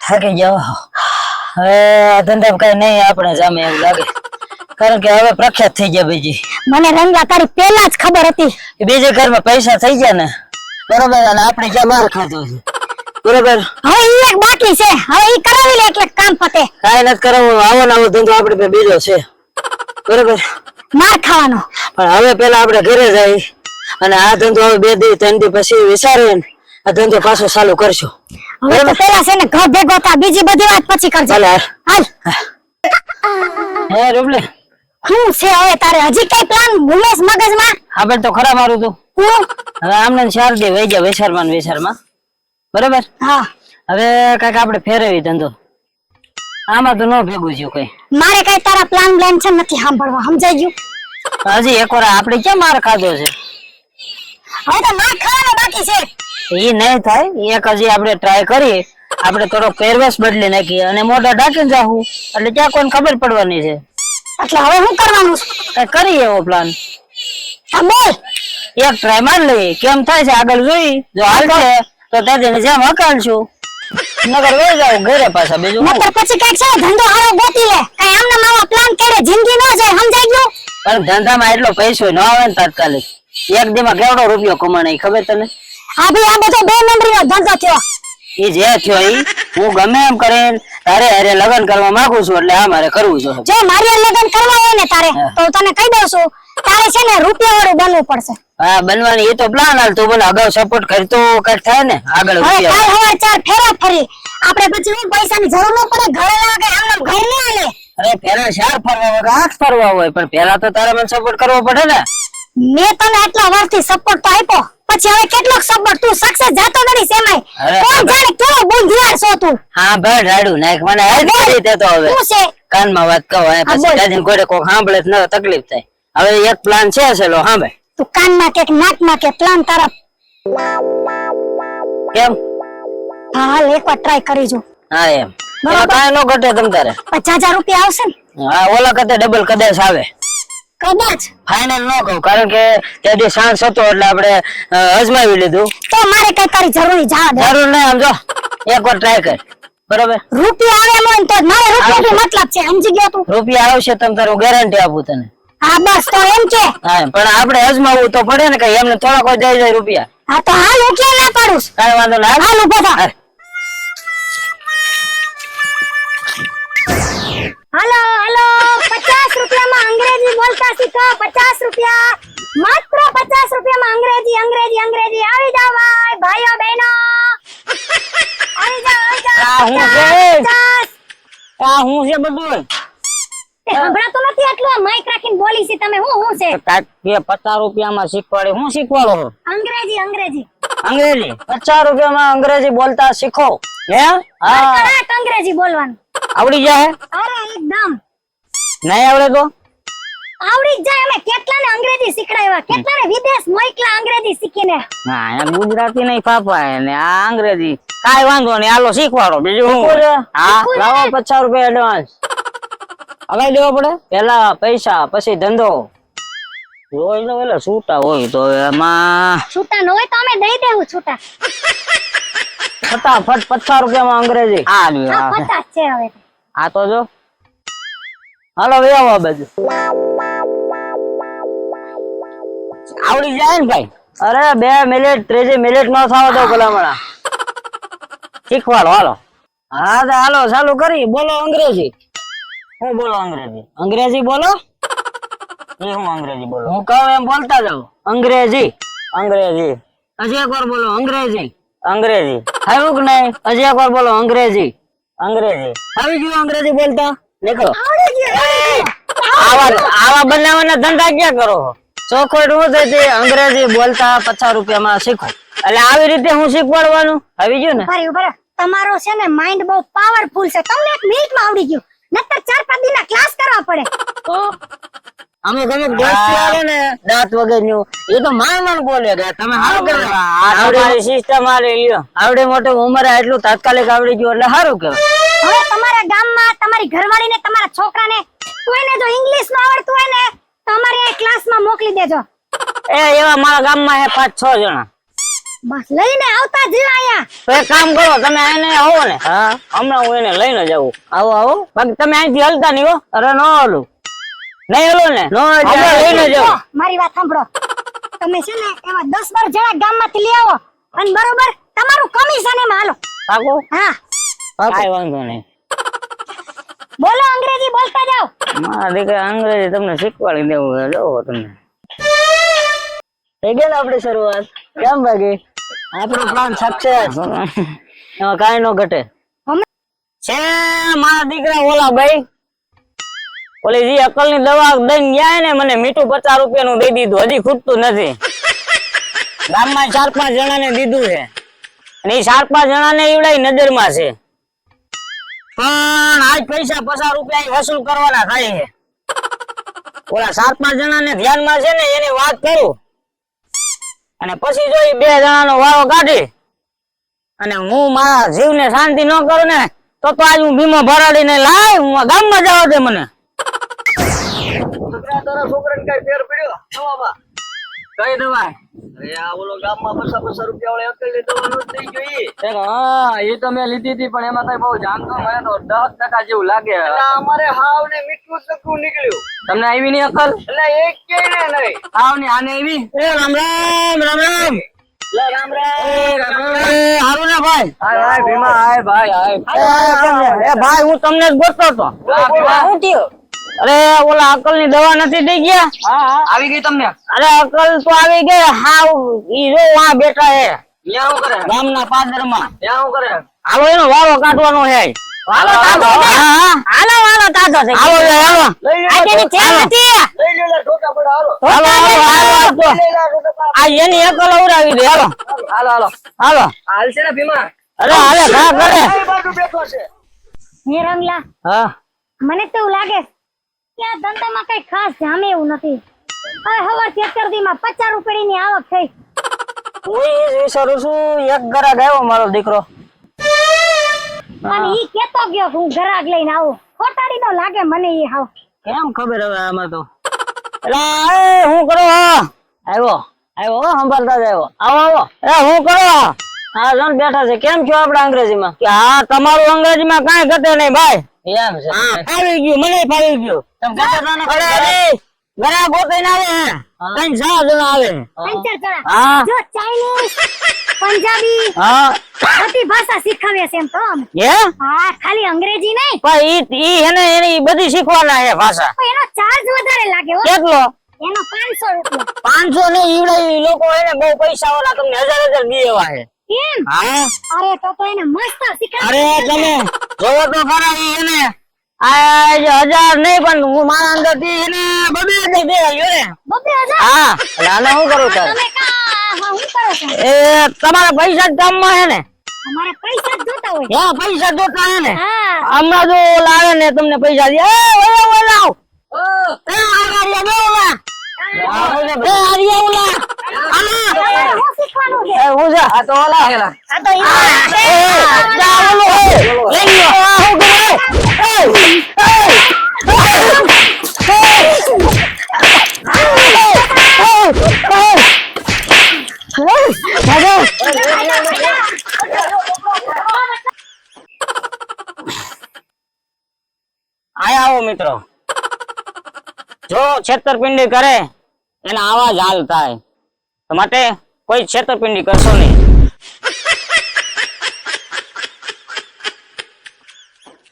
થાકી જાવ હવે આ ધંધા કઈ નહીં આપણે જામે એવું લાગે કારણ કે હવે પ્રખ્યાત થઈ ગયા બીજી મને રંગલા તારી પહેલા જ ખબર હતી બીજે ઘરમાં પૈસા થઈ ગયા ને બરોબર અને આપણે ક્યાં માર ખાધો છે બરોબર હવે ઈ એક બાકી છે હવે ઈ કરાવી લે એટલે કામ પતે કાઈ નથી કરાવવું આવો ને આવો ધંધો આપણે પાસે બીજો છે બરોબર માર ખાવાનો પણ હવે પેલા આપણે ઘરે જાય અને આ ધંધો હવે 2 દી 3 દી પછી વિચારીને આ ધંધો પાછો ચાલુ કરશું હવે તો પેલા છે ને ઘર ભેગો થા બીજી બધી વાત પછી કરજે હાલ હે રૂબલે હું છે હવે તારે હજી કઈ પ્લાન ભૂલેશ મગજમાં આપણે તો ખરા મારું તું હવે આમને 4 દી વઈ ગયા વેચારમાં બરોબર હા હવે કઈક આપણે ફેરવી ધંધો આમાં તો ન ભેગું થયું કઈ મારે કઈ તારા પ્લાન છે નથી સાંભળવા સમજાઈ ગયું હજી એકવાર આપણે ક્યાં માર ખાધો છે હવે તો માર ખાવાનો બાકી છે એ નહીં થાય એક હજી આપણે ટ્રાય કરીએ આપણે થોડો પહેરવેશ બદલી નાખીએ અને મોઢા ઢાંકીને જાહું એટલે ક્યાં કોઈને ખબર પડવાની છે એટલે હવે શું કરવાનું કઈ કરીએ એવો પ્લાન આ બોલ એક ટ્રાય માર લઈએ કેમ થાય છે આગળ જોઈ જો હાલશે તો દાદીને જેમ હકાલશું નગર વહી જાવ ઘરે પાછા બીજું નકર પછી કઈક છે ધંધો હારો ગોતી લે કઈ આમને માવા પ્લાન કરે જિંદગી ન જાય સમજાઈ ગયું પણ ધંધામાં એટલો પૈસો ન આવે ને તાત્કાલિક એક દીમાં કેવડો રૂપિયો કમાણે ખબર તને આ ભી આ બધો 2 મેમરી નો ધંધો થયો ઈ જે થયો ઈ હું ગમે એમ કરીને તારે હારે લગ્ન કરવા માંગુ છું એટલે આ મારે કરવું જોઈએ જો મારે લગ્ન કરવા હોય ને તારે તો તને કહી દઉં છું તારે છે ને રૂપિયા વાળું બનવું પડશે હા બનવાની એ તો પ્લાન હાલ તું બોલે અગાઉ સપોર્ટ કરતો કઈક થાય ને આગળ હવે કાલ હવાર 4 ફેરા ફરી આપણે પછી હું પૈસાની જરૂર ન પડે ઘરે લાગે આમ ઘર ન આલે અરે પેલા 4 ફરવા હોય હાથ ફરવા હોય પણ પેલા તો તારે મને સપોર્ટ કરવો પડે ને મેં તને આટલા વર્ષથી સપોર્ટ તો આપ્યો પછી હવે કેટલોક સપોર્ટ તું સક્સેસ જાતો નથી સેમાય કોણ જાણે કેવો બુંધિયાર છો તું હા ભાઈ રાડું નાખ મને હેલ્પ કરી દે તો હવે શું છે કાનમાં વાત કહો પછી દાદીને કોઈ કોક સાંભળે તો તકલીફ થાય હવે એક પ્લાન છે ચલો હા ભાઈ તું કાનમાં કે નાકમાં કે પ્લાન તારા કેમ હા હાલ એકવાર ટ્રાય કરી જો હા એમ કાંઈ નો ઘટે તમ તારે 50,000 રૂપિયા આવશે ને હા ઓલા કરતા ડબલ કદાચ આવે કદાચ ફાઇનલ ન કહું કારણ કે તે સાંજ હતો એટલે આપણે અજમાવી લીધું તો મારે કઈ તારી જરૂરી જવા દે જરૂર નહીં સમજો એકવાર ટ્રાય કર બરોબર રૂપિયા આવે એમ હોય તો મારે રૂપિયાથી મતલબ છે સમજી ગયો તું રૂપિયા આવશે તમ તારું ગેરંટી આપું તને હા બસ તો એમ કે હા પણ આપણે અજમાવવું તો પડે ને કે એમને થોડા કોઈ જાય રૂપિયા હા તો હાલ હું ક્યાં ના પાડું કાંઈ વાંધો ના હાલ ઉભો થા હાલો હાલો 50 રૂપિયામાં અંગ્રેજી બોલતા શીખો 50 રૂપિયા માત્ર 50 રૂપિયામાં અંગ્રેજી આવી જાવ ભાઈઓ બહેનો આવી જાવ આ હું છે બધું સંભળાતું નથી આટલું આ માઈક રાખીને બોલી છે તમે હું છે કાક 50 રૂપિયામાં શીખવાડે હું શીખવાડો અંગ્રેજી અંગ્રેજી 50 રૂપિયામાં અંગ્રેજી બોલતા શીખો હે હા કડક અંગ્રેજી બોલવાનું આવડી જાય અરે એકદમ નહીં આવડે તો આવડી જ જાય અમે કેટલાને અંગ્રેજી શીખડાવ્યા કેટલાને વિદેશ મોકલા અંગ્રેજી શીખીને હા ગુજરાતી નહીં ફાફાય ને આ અંગ્રેજી કાઈ વાંધો નહીં હાલો શીખવાડો બીજું શું હા લાવો 50 રૂપિયા એડવાન્સ હવે દેવો પડે પેલા પૈસા પછી ધંધો હોય તો પેલા છૂટા હોય તો એમાં છૂટા ન હોય તો અમે દઈ દેવું છૂટા ફટાફટ 50 રૂપિયામાં અંગ્રેજી હા 50 છે હવે આ તો જો હાલો વેવા બાજુ આવડી જાય ને ભાઈ અરે 2 મિનિટ 3 મિનિટ નો થાવ તો ભલામણા શીખવાડો હાલો હા તો હાલો ચાલુ કરી બોલો અંગ્રેજી હું બોલો અંગ્રેજી બોલો એ હું અંગ્રેજી બોલો હું કહું એમ બોલતા જાવ અંગ્રેજી હજી એક વાર બોલો અંગ્રેજી આવ્યું કે નહીં હજી એક વાર બોલો અંગ્રેજી આવી ગયું અંગ્રેજી બોલતા નીકળો આવા બનાવવાના ધંધા ક્યાં કરો ચોખવટ હું થઈ અંગ્રેજી બોલતા 50 રૂપિયામાં શીખો એટલે આવી રીતે હું શીખવાડવાનું આવી ગયું ને તમારો છે ને માઇન્ડ બહુ પાવરફુલ છે તમને 1 મિનિટમાં આવડી ગયું નતર 4-5 દિનના ક્લાસ કરવા પડે તો અમે ગમે દોસ્તી આવે ને દાંત વગરનું એ તો માન બોલે કે તમે હારું કરો આ તમારી સિસ્ટમ આલે લ્યો આવડે મોટે ઉંમરે એટલું તાત્કાલિક આવડી ગયું એટલે સારું કહેવાય હવે તમારા ગામમાં તમારી ઘરવાળીને તમારા છોકરાને કોઈને જો ઇંગ્લિશ ન આવડતું હોય ને તો અમારી ક્લાસમાં મોકલી દેજો એ એવા મારા ગામમાં હે 5-6 જણા બસ લઈને આવતા જ આયા. તો એક કામ કરો, તમે એને આવો ને, હા હમણાં હું એને લઈને જાઉં. આવો આવો, બાકી તમે અહીંથી હલતા નહીં હો. અરે ન હલું, નહીં હલો ને, હમણાં લઈને જાઉં. મારી વાત સાંભળો, તમે છે ને એવા 10-12 જણા ગામમાંથી લઈ આવો અને બરોબર તમારું કમિશન એમાં હાલો. પાકું? હા કાંઈ વાંધો નહીં. બોલો, અંગ્રેજી બોલતા જાઓ. મારા દીકરા અંગ્રેજી તમને શીખવાડી દેવું છે, જોવો તમે. થઈ ગઈ ને આપણી શરૂઆત, કેમ ભાગી? આપણો પ્લાન સક્સેસ, એમાં કાંઈ ન ઘટે. છે મારા દીકરા ઓલા ભાઈ, ઓલી જે અકલની દવા દઈને ગયા ને, મને મીઠું 50 રૂપિયાનું દઈ દીધું, હજી ખૂટતું નથી. ગામમાં 4-5 જણાને દીધું છે, અને એ 4-5 જણાને ઈવડાઈ નજરમાં છે. પણ આજ પૈસા 50 રૂપિયા વસૂલ કરવાના થાય છે. ઓલા 4-5 જણાને ધ્યાનમાં છે ને એની વાત કરું, અને પછી જો 2 જણાનો વારો કાઢી અને હું મારા જીવને શાંતિ ન કરું ને, તો આજ હું ભીમો ભરાડીને લાય, હું ગામમાં જવા દે મને. છોકરાને કઈ ફેર પડ્યો દવામાં? કઈ દવા? અરે આ ઓલો ગામમાં 50 રૂપિયા વાળી અકલની દવા નહોતી થઈ ગઈ. હા એ તો મેં લીધી હતી, પણ એમાં કઈ બહુ જાણતો મને તો 10% જેવું લાગે. એટલે અમારે હાવ ને મીઠું ચકું નીકળ્યું. તમને આવી નહીં અકલ? એટલે એક કે નહીં. હાવ ને આને આવી? રામ રામ રામ રામ. લે રામ રામ. હારું ને ભાઈ? હાય હાય ભીમા, હાય ભાઈ હાય. એ ભાઈ હું તમને જ ગોતતો હતો. શું થયું? અરે ઓલા અકલ ની દવા નથી દઈ ગયા? હા હા આવી ગઈ તમને? અરે અકલ તો આવી ગઈ, હાવ ઈ જો આ બેઠા હે ત્યાં શું કરે? ગામના પાદરમાં. ત્યાં શું કરે? હાલો એનો વારો કાઢવાનો છે. હાલો તાજો છે. હાલો તાજો છે. હાલો હાલો લઈ લે. આજે ની ચેન નથી. લઈ લે લે ઢોકા પડા હાલો. હાલો તો લઈ લે ઢોકા પડા. આ એની અકલ ઉડાવી દે. હાલો હાલો હાલો હાલો. હાલ છે ને ભીમા? અરે હાલે ઘા કરે. કઈ બાજુ બેઠો છે? હે રંગલા, હા મને તો એવું લાગે કે આ ધંધામાં કઈ ખાસ જામે એવું નથી. હવે હવારથી અત્યાર સુધીમાં 50 રૂપિયાની આવક થઈ. હું એ વિચારું છું, એક ગ્રાહક આવ્યો મારો દીકરો. અને ઈ કેતો ગયો કે હું ઘરાક લઈને આવું. ખોટાડી નો લાગે મને ઈ હાવ. કેમ ખબર હવે આમાં તો? એલા હું કરો? આવ્યો આવ્યો સંભાળતા જ આવ્યો. આવો આવો. હું કરો? હા જોન બેઠા છે. કેમ છો આપડે અંગ્રેજીમાં? કે હા તમારું અંગ્રેજીમાં કાંઈ ઘટે નહીં ભાઈ. એમ છે? હા ફાવી ગયું, મને ફાવી ગયું. તમે ઘણા ગોતીને આવે હે. 3-4 જણા આવે. 5 જણા. હા જો ચાઇનીઝ, પંજાબી હા બધી ભાષા શીખવે છે એમ તો. હે હા, ખાલી અંગ્રેજી નહીં. પણ ઈ એને એની બધી શીખવાના છે ભાષા. પણ એનો ચાર્જ વધારે લાગે હો. કેટલો? એનો 500 રૂપિયા. 500 ને ઈવડે લોકો એને બહુ પૈસા વાળા તમને 1000 દી એવા છે. એમ? હા અરે તો એને મસ્ત શીખવાડે. અરે તમે જોવો તો ખરા ઈ એને આ 1000 નહીં પણ હું મારા અંદર થી એને 2000 દે આવ્યો ને. 2000? હા એટલે આને શું કરું તારે? તમે હું કરો છો? એ તમારા પૈસા જ કામમાં છે ને? અમારે પૈસા જ જોતા હોય. હા પૈસા જોતા છે ને? હા. હમણાં જો લાવે ને તમને પૈસા દે. એ ઓલા લાવ. એ આરિયા દે ઓલા. એ આરિયા ઓલા. તમારે શું શીખવાનું છે? એ હું જા. આ તો ઓલા હેલા. આ તો ઈ જા ઓલો. લઈ લ્યો. હું કરે? આયા આવો મિત્રો, જો છેતરપિંડી કરે એના આવા જ હાલ થાય, તો માટે કોઈ છેતરપિંડી કરશો નહીં.